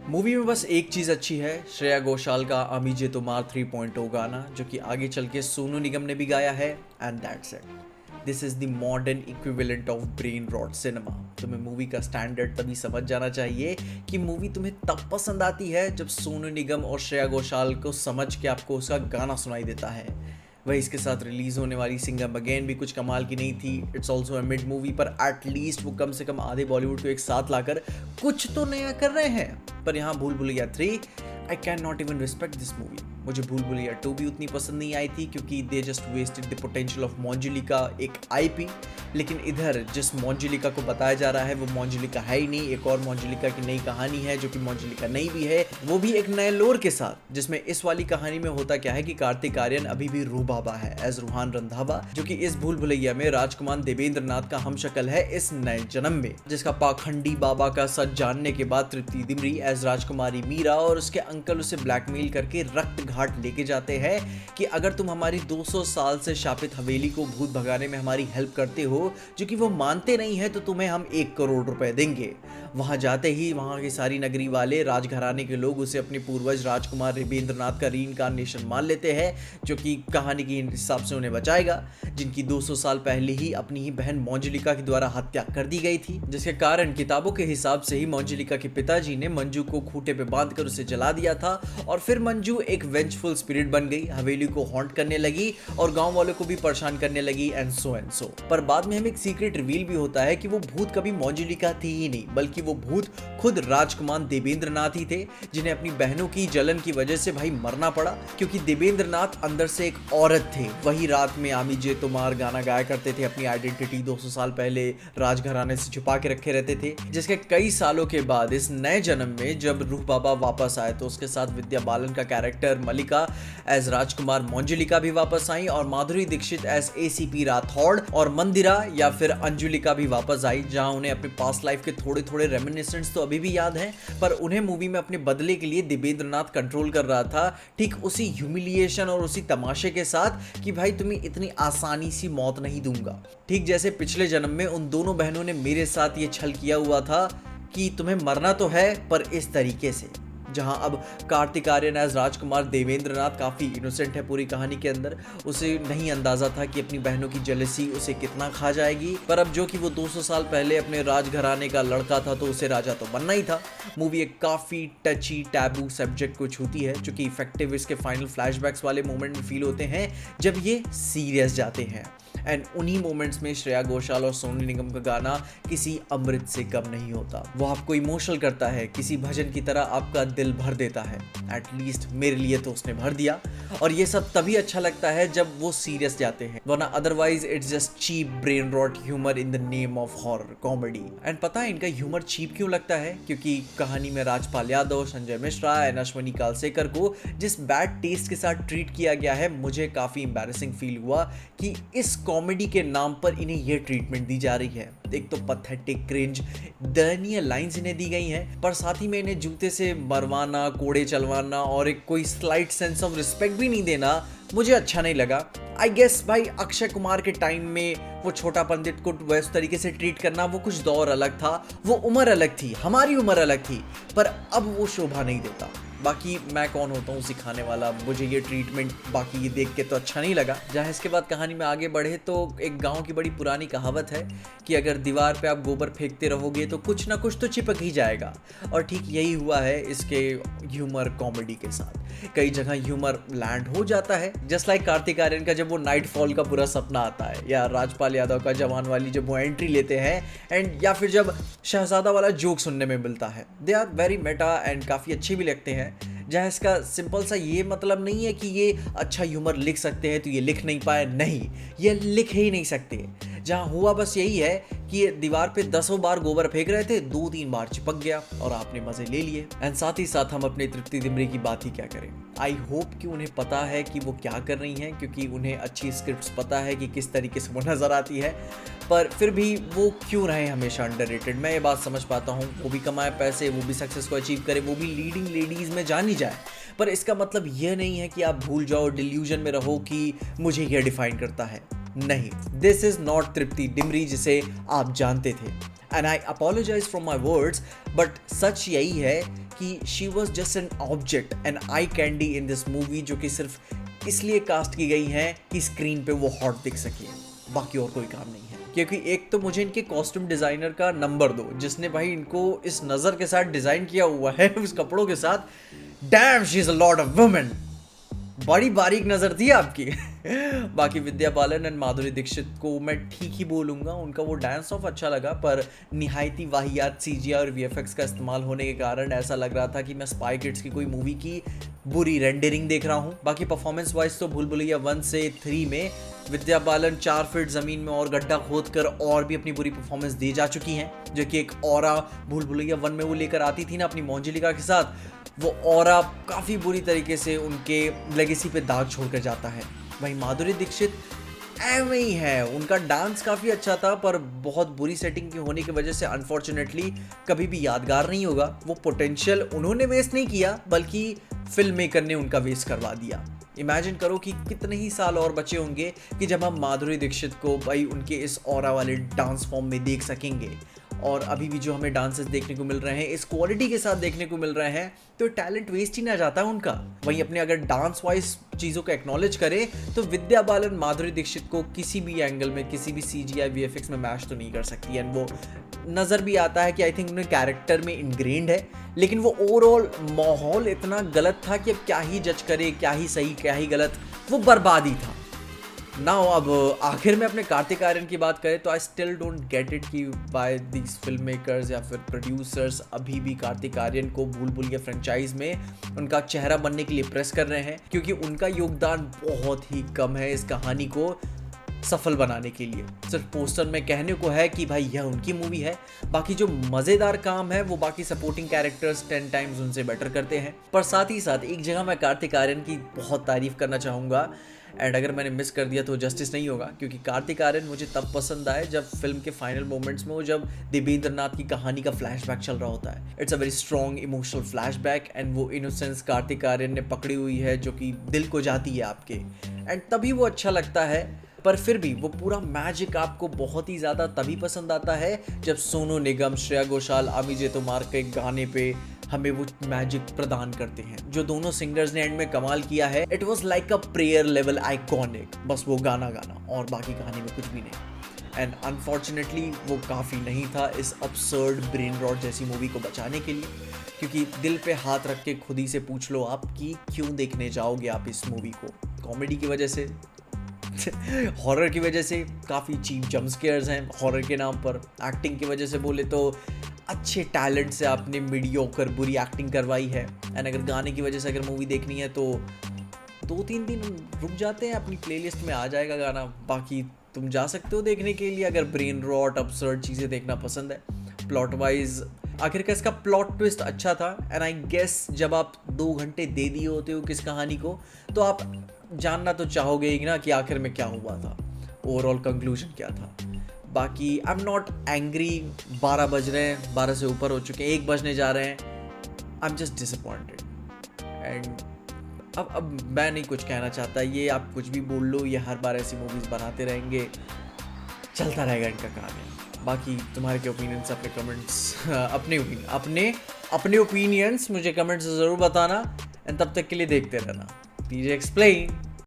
Movie में बस एक चीज़ अच्छी है, श्रेया घोषाल का अमीजे तुम्हार 3.0 गाना, जो कि आगे चल के सोनू निगम ने भी गाया है। And that's it. This is the modern equivalent of brain rot cinema. तुम्हें मूवी का स्टैंडर्ड तभी समझ जाना चाहिए कि मूवी तुम्हें तब पसंद आती है जब सोनू निगम और श्रेया घोषाल को समझ के आपको उसका गाना सुनाई देता है। वही इसके साथ रिलीज होने वाली सिंगम अगेन भी कुछ कमाल की नहीं थी। It's also a mid movie, पर एटलीस्ट वो कम से कम आधे बॉलीवुड को एक साथ लाकर कुछ तो नया कर रहे हैं। पर यहाँ भूल Bhulaiyaa 3, I can not even respect this movie. मुझे भूल भुलैया 2 भी उतनी पसंद नहीं आई थी, क्योंकि they just wasted the potential of Manjulika, एक आईपी। लेकिन इधर जिस मोंजुलिका को बताया जा रहा है वो मोंजुलिका है ही नहीं, एक और मोंजुलिका की नई कहानी है जो कि मोंजुलिका नहीं भी है, वो भी एक नए लोर के साथ। जिसमें इस वाली कहानी में होता क्या है कि कार्तिक आर्यन अभी भी रूह बाबा है एज रूहान रंधावा, जो कि इस भूल भुलैया में राजकुमार देवेंद्र नाथ का हमशक्ल है इस नए जन्म में, जिसका पाखंडी बाबा का सच जानने के बाद तृप्ति दिमरी एज राजकुमारी मीरा और उसके अंकल उसे ब्लैकमेल करके रक्त घाट लेके जाते हैं कि अगर तुम हमारी 200 साल से शापित हवेली को भूत भगाने में हमारी हेल्प करते हो, जो कि वो मानते नहीं है, तो तुम्हें हम 1 करोड़ रुपए देंगे। वहां जाते ही वहां की सारी नगरी वाले राजघराने के लोग उसे अपने पूर्वज राजकुमार देवेंद्र नाथ का रीइंकार्नेशन मान लेते हैं, जो कि कहानी के हिसाब से उन्हें बचाएगा, जिनकी 200 साल पहले ही अपनी ही बहन मोंजुलिका के द्वारा हत्या कर दी गई थी, जिसके कारण किताबों के हिसाब से ही मोंजुलिका के पिताजी ने मंजू को खूंटे पे बांधकर उसे जला दिया था। और फिर मंजू एक वेंचफुल स्पिरिट बन गई, हवेली को हॉन्ट करने लगी और गांव वालों को भी परेशान करने लगी एंड सो। पर बाद में हमें एक सीक्रेट रिवील भी होता है कि वो भूत कभी मोंजुलिका थी ही नहीं, बल्कि वो भूत खुद राजकुमार देवेंद्र नाथ ही थे, जिन्हें अपनी बहनों की जलन की वजह से भाई मरना पड़ा, क्योंकि देवेंद्र नाथ अंदर से एक औरत थे। वही रात में अमीजे तुम्हार गाना गाया करते थे, अपनी आइडेंटिटी 200 साल पहले राजघराने से छुपा के रखे रहते थे, जिसके कई सालों के बाद इस नए जन्म में जब रूह बाबा वापस आए तो उसके साथ विद्या बालन का कैरेक्टर मलिका एज राजकुमार मोंजुलिका भी वापस आई, और माधुरी दीक्षित एज एसीपी राठौड़, और मंदिरा या फिर अंजुलिका भी वापस आई, जहां उन्हें अपने पास्ट लाइफ के थोड़े थोड़े रेमिनिसेंट्स तो अभी भी याद हैं, पर उन्हें मूवी में अपने बदले के लिए देवेंद्र नाथ कंट्रोल कर रहा था, ठीक उसी ह्यूमिलिएशन और उसी तमाशे के साथ कि भाई तुम्हें इतनी आसानी सी मौत नहीं दूंगा। ठीक जैसे पिछले जन्म में उन दोनों बहनों ने मेरे साथ ये छल किया हुआ था कि तुम्हें मरना तो है पर इस तरीके से। जहां अब कार्तिक आर्यन एज राजकुमार देवेंद्र नाथ काफ़ी इनोसेंट है पूरी कहानी के अंदर, उसे नहीं अंदाजा था कि अपनी बहनों की जेलसी उसे कितना खा जाएगी, पर अब जो कि वो 200 साल पहले अपने राजघराने का लड़का था तो उसे राजा तो बनना ही था। मूवी एक काफ़ी टची टैबू सब्जेक्ट को छूती है, जो कि इफेक्टिव इसके फाइनल फ्लैशबैक्स वाले मोमेंट में फील होते हैं जब ये सीरियस जाते हैं। एंड उन्हीं मोमेंट्स में श्रेया घोषाल और सोनू निगम का गाना किसी अमृत से कम नहीं होता। वो आपको इमोशनल करता है, किसी भजन की तरह आपका दिल भर देता है। एटलीस्ट मेरे लिए तो उसने भर दिया, और ये सब तभी अच्छा लगता है जब वो सीरियस जाते हैं, वरना otherwise it's just cheap brain rot humour in the name of horror comedy. And पता है इनका ह्यूमर चीप क्यों लगता है? क्योंकि कहानी में राजपाल यादव, संजय मिश्रा एंड अश्वनी कालसेकर को जिस बैड टेस्ट के साथ ट्रीट किया गया है, मुझे काफ़ी एम्बैरेसिंग फील हुआ कि इस कॉमेडी के नाम पर इन्हें यह ट्रीटमेंट दी जा रही है। एक तो पथेटिक, क्रिंज, दयनीय लाइंस इन्हें दी गई हैं, पर साथ ही में इन्हें जूते से मरवाना, कोड़े चलवाना और एक कोई स्लाइट सेंस ऑफ रिस्पेक्ट भी नहीं देना मुझे अच्छा नहीं लगा। आई गेस भाई अक्षय कुमार के टाइम में वो छोटा पंडित को वैसे तरीके से ट्रीट करना, वो कुछ दौर अलग था, वो उम्र अलग थी, हमारी उम्र अलग थी, पर अब वो शोभा नहीं देता। बाकी मैं कौन होता हूँ सिखाने वाला, मुझे ये ट्रीटमेंट बाकी ये देख के तो अच्छा नहीं लगा। जहाँ इसके बाद कहानी में आगे बढ़े तो एक गांव की बड़ी पुरानी कहावत है कि अगर दीवार पे आप गोबर फेंकते रहोगे तो कुछ ना कुछ तो चिपक ही जाएगा, और ठीक यही हुआ है इसके ह्यूमर कॉमेडी के साथ। कई जगह ह्यूमर लैंड हो जाता है, जस्ट लाइक कार्तिक आर्यन का जब वो नाइट फॉल का पूरा सपना आता है, या राजपाल यादव का जवान वाली जब वो एंट्री लेते हैं, एंड या फिर जब शहजादा वाला जोक सुनने में मिलता है। They are very meta and काफ़ी अच्छे भी लगते हैं। जहाँ इसका सिंपल सा ये मतलब नहीं है कि ये अच्छा ह्यूमर लिख सकते हैं तो ये लिख नहीं पाए, नहीं, ये लिख ही नहीं सकते। जहाँ हुआ बस यही है कि ये दीवार पे 10 बार गोबर फेंक रहे थे, 2-3 बार चिपक गया और आपने मजे ले लिए। एंड साथ ही साथ हम अपने तृप्ति दिमरी की बात ही क्या करें। आई होप कि उन्हें पता है कि वो क्या कर रही हैं, क्योंकि उन्हें अच्छी स्क्रिप्ट्स पता है कि किस तरीके से वो नजर आती है, पर फिर भी वो क्यों रहे हमेशा अंडररेटेड। मैं ये बात समझ पाता हूँ, वो भी कमाए पैसे, वो भी सक्सेस को अचीव करे, वो भी लीडिंग लेडीज में जानी जाए, पर इसका मतलब यह नहीं है कि आप भूल जाओ, डिल्यूजन में रहो कि मुझे यह डिफाइन करता है। नहीं, this is not Tripti Dimri जिसे आप जानते थे। And I apologise from my words, but सच यही है कि she was just an object, an eye candy in this movie, जो कि सिर्फ इसलिए कास्ट की गई है कि स्क्रीन पे वो हॉट दिख सके, बाकी और कोई काम नहीं है। क्योंकि एक तो मुझे इनके कॉस्ट्यूम डिज़ाइनर का नंबर दो, जिसने भाई इनको इस नज़र के साथ डिज़ाइन किया हुआ है, उस कपड़ों के साथ। Dam, she is a lot of women. बड़ी बारीक नज़र थी आपकी। बाकी विद्या बालन एंड माधुरी दीक्षित को मैं ठीक ही बोलूँगा, उनका वो डांस ऑफ अच्छा लगा, पर निहायती वाहियात CGI और VFX का इस्तेमाल होने के कारण ऐसा लग रहा था कि मैं स्पाई किड्स की कोई मूवी की बुरी रेंडरिंग देख रहा हूँ। बाकी परफॉर्मेंस वाइज तो भूल भुलैया 1 से 3 में विद्या बालन 4 फीट ज़मीन में और गड्ढा खोद कर और भी अपनी बुरी परफॉर्मेंस दे जा चुकी हैं, जो कि एक ऑरा भूल भुलैया 1 में वो लेकर आती थी ना अपनी मोंजिलिका के साथ, वो ऑरा काफ़ी बुरी तरीके से उनके लेगेसी पे दाग छोड़कर जाता है। वहीं माधुरी दीक्षित ऐਵੇਂ ही है, उनका डांस काफ़ी अच्छा था, पर बहुत बुरी सेटिंग की होने की वजह से अनफॉर्चुनेटली कभी भी यादगार नहीं होगा। वो पोटेंशियल उन्होंने वेस्ट नहीं किया, बल्कि फिल्म मेकर ने उनका वेस्ट करवा दिया। इमेजिन करो कि कितने ही साल और बचे होंगे कि जब हम माधुरी दीक्षित को भाई उनके इस ऑरा वाले डांस फॉर्म में देख सकेंगे, और अभी भी जो हमें डांसेस देखने को मिल रहे हैं इस क्वालिटी के साथ देखने को मिल रहे हैं, तो टैलेंट वेस्ट ही ना जाता है उनका। वहीं अपने अगर डांस वाइज चीज़ों को एक्नॉलेज करें तो विद्या बालन माधुरी दीक्षित को किसी भी एंगल में, किसी भी CGI VFX में मैच तो नहीं कर सकती, एंड वो नज़र भी आता है कि आई थिंक उन्हें कैरेक्टर में इनग्रेन्ड है, लेकिन वो ओवरऑल माहौल इतना गलत था कि अब क्या ही जज करे, क्या ही सही क्या ही गलत, वो बर्बादी था ना। अब आखिर में अपने कार्तिक आर्यन की बात करें तो I still don't get it कि बाय दीज फिल्म मेकर्स या फिर प्रोड्यूसर्स अभी भी कार्तिक आर्यन को भूल भुलैया फ्रेंचाइज में उनका चेहरा बनने के लिए प्रेस कर रहे हैं, क्योंकि उनका योगदान बहुत ही कम है इस कहानी को सफल बनाने के लिए। सिर्फ पोस्टर में कहने को है कि भाई यह उनकी मूवी है, बाकी जो मज़ेदार काम है वो बाकी सपोर्टिंग कैरेक्टर्स 10 टाइम्स उनसे बेटर करते हैं। पर साथ ही साथ एक जगह मैं कार्तिक आर्यन की बहुत तारीफ करना चाहूँगा, एंड अगर मैंने मिस कर दिया तो जस्टिस नहीं होगा, क्योंकि कार्तिक आर्यन मुझे तब पसंद आए जब फिल्म के फाइनल मोमेंट्स में वो जब देवेंद्र नाथ की कहानी का फ्लैशबैक चल रहा होता है। It's a very strong emotional flashback, and वो इनोसेंस कार्तिक आर्यन ने पकड़ी हुई है जो कि दिल को जाती है आपके, एंड तभी वो अच्छा लगता है। पर फिर भी वो पूरा मैजिक आपको बहुत ही ज़्यादा तभी पसंद आता है जब सोनू निगम, श्रेया घोषाल, अमिजे तोमार के गाने पे हमें वो मैजिक प्रदान करते हैं। जो दोनों सिंगर्स ने एंड में कमाल किया है, it was like a prayer level iconic, बस वो गाना और बाकी कहानी में कुछ भी नहीं। एंड अनफॉर्चुनेटली वो काफ़ी नहीं था इस absurd ब्रेन रॉट जैसी मूवी को बचाने के लिए, क्योंकि दिल पे हाथ रख के खुद ही से पूछ लो आप कि क्यों देखने जाओगे आप इस मूवी को। कॉमेडी की वजह से हॉरर की वजह से काफ़ी चीप जंप स्केयर्स हैं हॉरर के नाम पर, एक्टिंग की वजह से बोले तो अच्छे टैलेंट से आपने मीडियोकर बुरी एक्टिंग करवाई है, एंड अगर गाने की वजह से अगर मूवी देखनी है तो 2-3 दिन रुक जाते हैं, अपनी प्लेलिस्ट में आ जाएगा गाना, बाकी तुम जा सकते हो देखने के लिए अगर ब्रेन रॉट absurd चीज़ें देखना पसंद है। प्लॉट वाइज आखिर का इसका प्लॉट ट्विस्ट अच्छा था, एंड आई गेस जब आप 2 घंटे दे दिए होते हो किस कहानी को, तो आप जानना तो चाहोगे ही ना कि आखिर में क्या हुआ था, ओवरऑल कंक्लूजन क्या था। बाकी आई एम नॉट एंग्री, 12 बज रहे हैं, 12 से ऊपर हो चुके हैं, 1 बजने जा रहे हैं, I am just disappointed. And अब मैं नहीं कुछ कहना चाहता, ये आप कुछ भी बोल लो, ये हर बार ऐसी मूवीज़ बनाते रहेंगे, चलता रहेगा इनका काम है। बाकी तुम्हारे के ओपिनियंस, अपने कमेंट्स अपने ओपिनियंस मुझे कमेंट्स ज़रूर बताना, एंड तब तक के लिए देखते रहना DJ Explain।